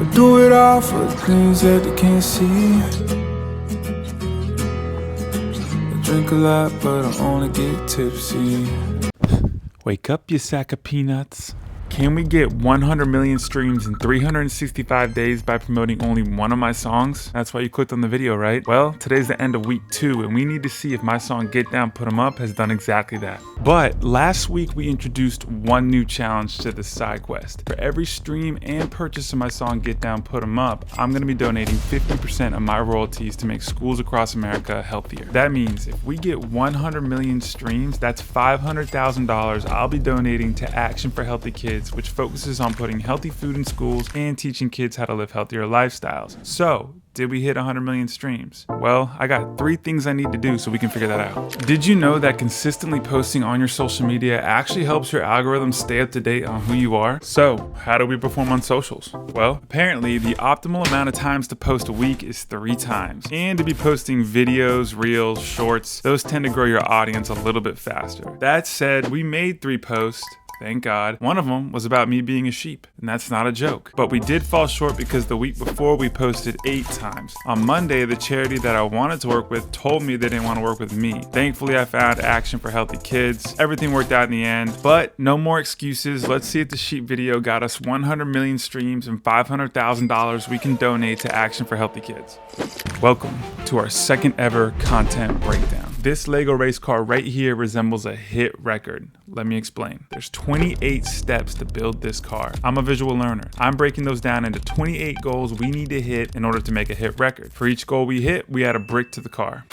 I do it all for the things that they can't see. I drink a lot, but I only get tipsy. Wake up, you sack of peanuts. Can we get 100 million streams in 365 days by promoting only one of my songs? That's why you clicked on the video, right? Well, today's the end of week 2, and we need to see if my song Get Down, Put 'Em Up has done exactly that. But last week we introduced one new challenge to this side quest. For every stream and purchase of my song Get Down, Put 'Em Up, I'm gonna be donating 50% of my royalties to make schools across America healthier. That means if we get 100 million streams, that's $500,000 I'll be donating to Action for Healthy Kids, which focuses on putting healthy food in schools and teaching kids how to live healthier lifestyles. So, did we hit 100 million streams? Well, I got 3 things I need to do so we can figure that out. Did you know that consistently posting on your social media actually helps your algorithm stay up to date on who you are? So, how do we perform on socials? Well, apparently the optimal amount of times to post a week is 3 times. And to be posting videos, reels, shorts, those tend to grow your audience a little bit faster. That said, we made 3 posts. Thank God. One of them was about me being a sheep, and that's not a joke. But we did fall short because the week before we posted 8 times. On Monday, the charity that I wanted to work with told me they didn't want to work with me. Thankfully, I found Action for Healthy Kids. Everything worked out in the end, but no more excuses. Let's see if the sheep video got us 100 million streams and $500,000 we can donate to Action for Healthy Kids. Welcome to our second ever content breakdown. This Lego race car right here resembles a hit record. Let me explain. There's 28 steps to build this car. I'm a visual learner. I'm breaking those down into 28 goals we need to hit in order to make a hit record. For each goal we hit, we add a brick to the car.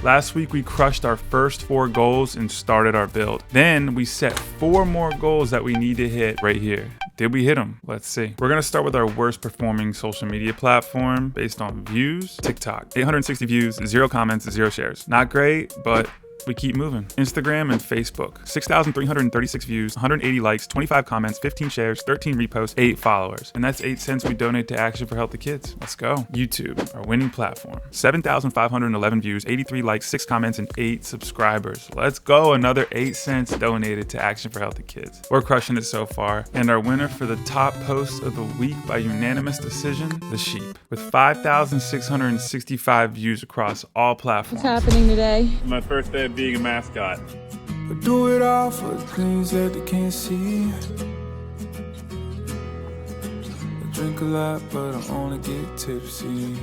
Last week we crushed our first 4 goals and started our build. Then we set 4 more goals that we need to hit right here. Did we hit them? Let's see. We're gonna start with our worst performing social media platform based on views. TikTok, 860 views, 0 comments, 0 shares. Not great, but we keep moving. Instagram and Facebook, 6,336 views, 180 likes, 25 comments, 15 shares, 13 reposts, 8 followers. And that's 8 cents we donate to Action for Healthy Kids. Let's go. YouTube, our winning platform, 7,511 views, 83 likes, 6 comments, and 8 subscribers. Let's go. Another 8 cents donated to Action for Healthy Kids. We're crushing it so far. And our winner for the top post of the week by unanimous decision, the sheep, with 5,665 views across all platforms. What's happening today? My first day of being a mascot. I do it all for the things that they can't see. I drink a lot, but I only get tipsy.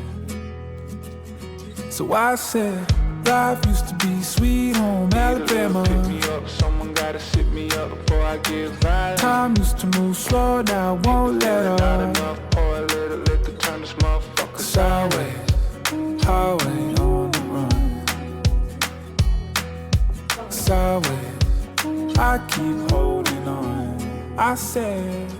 So I said, life used to be sweet home Alabama. Pick me up, someone gotta sit me up before I get violent. Time used to move slow, now I won't let up. Not enough oil, let it liquor turn this motherfucker sideways. Highway on the run. Sideways, I keep holding on. I said,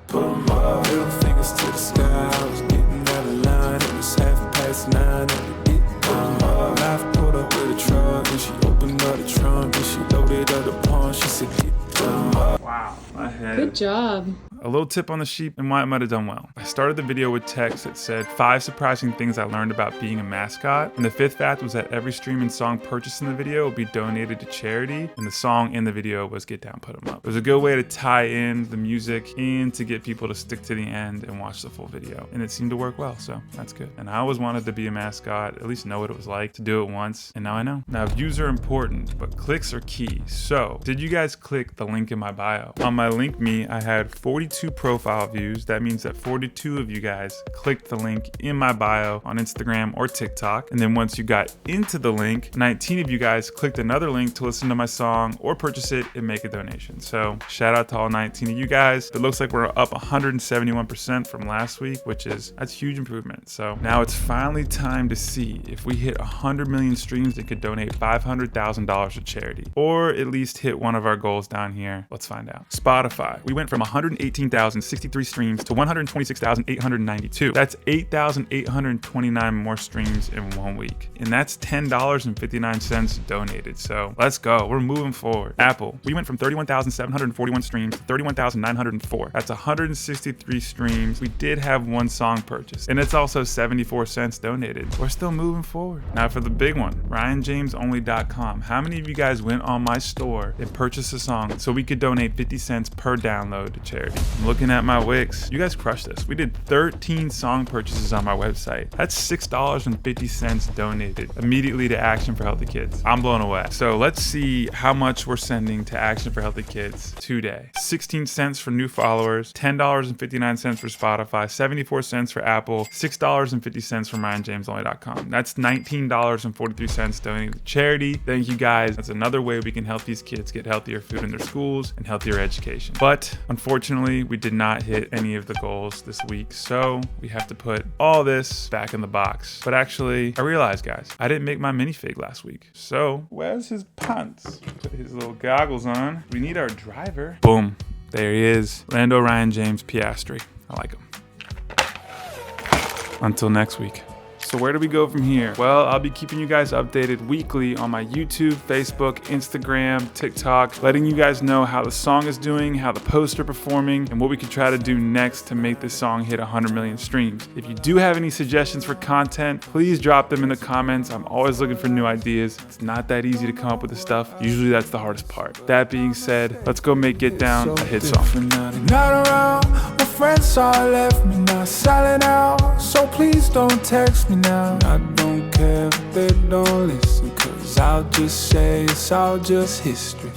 put 'em up, middle fingers to the sky. I was getting out of line, it was 9:30, and we get down. Life pulled up with a truck, and she opened up the trunk, and she loaded up the pawn. She said, get down. Wow, I had Good job. a little tip on the sheep and why it might have done well. I started the video with text that said 5 surprising things I learned about being a mascot. And the 5th fact was that every stream and song purchased in the video will be donated to charity. And the song in the video was Get Down, Put 'Em Up. It was a good way to tie in the music and to get people to stick to the end and watch the full video. And it seemed to work well, so that's good. And I always wanted to be a mascot, at least know what it was like to do it once. And now I know. Now views are important, but clicks are key. So did you guys click the link in my bio? On my link me, I had 42 profile views. That means that 42 of you guys clicked the link in my bio on Instagram or TikTok. And then once you got into the link, 19 of you guys clicked another link to listen to my song or purchase it and make a donation. So shout out to all 19 of you guys. It looks like we're up 171% from last week, that's huge improvement. So now it's finally time to see if we hit 100 million streams and could donate $500,000 to charity, or at least hit one of our goals down here. Let's find out. Spotify, we went from 118,063 streams to 126,892. That's 8,829 more streams in 1 week. And that's $10.59 donated. So let's go. We're moving forward. Apple, we went from 31,741 streams to 31,904. That's 163 streams. We did have 1 song purchased, and it's also 74 cents donated. We're still moving forward. Now for the big one, RyanJamesOnly.com. How many of you guys went on my store and purchased a song so we could donate 50 cents per download to charity? I'm looking at my Wix. You guys crushed this. We did 13 song purchases on my website. That's $6.50 donated immediately to Action for Healthy Kids. I'm blown away. So let's see how much we're sending to Action for Healthy Kids today. 16 cents for new followers, $10.59 for Spotify, 74 cents for Apple, $6.50 for MindJamesOnly.com. That's $19.43 donated to charity. Thank you guys. That's another way we can help these kids get healthier food in their schools and healthier education. But unfortunately, we did not hit any of the goals this week, so we have to put all this back in the box. But actually, I realized, guys, I didn't make my minifig last week. So where's his pants? Put his little goggles on. We need our driver. Boom. There he is. Lando Ryan James Piastri. I like him. Until next week. So where do we go from here? Well, I'll be keeping you guys updated weekly on my YouTube, Facebook, Instagram, TikTok, letting you guys know how the song is doing, how the posts are performing, and what we could try to do next to make this song hit 100 million streams. If you do have any suggestions for content, please drop them in the comments. I'm always looking for new ideas. It's not that easy to come up with the stuff. Usually that's the hardest part. That being said, let's go make Get Down a hit song. Not around, my friends all left me now, silent out. So please don't text me now. I don't care if they don't listen, 'cause I'll just say it's all just history.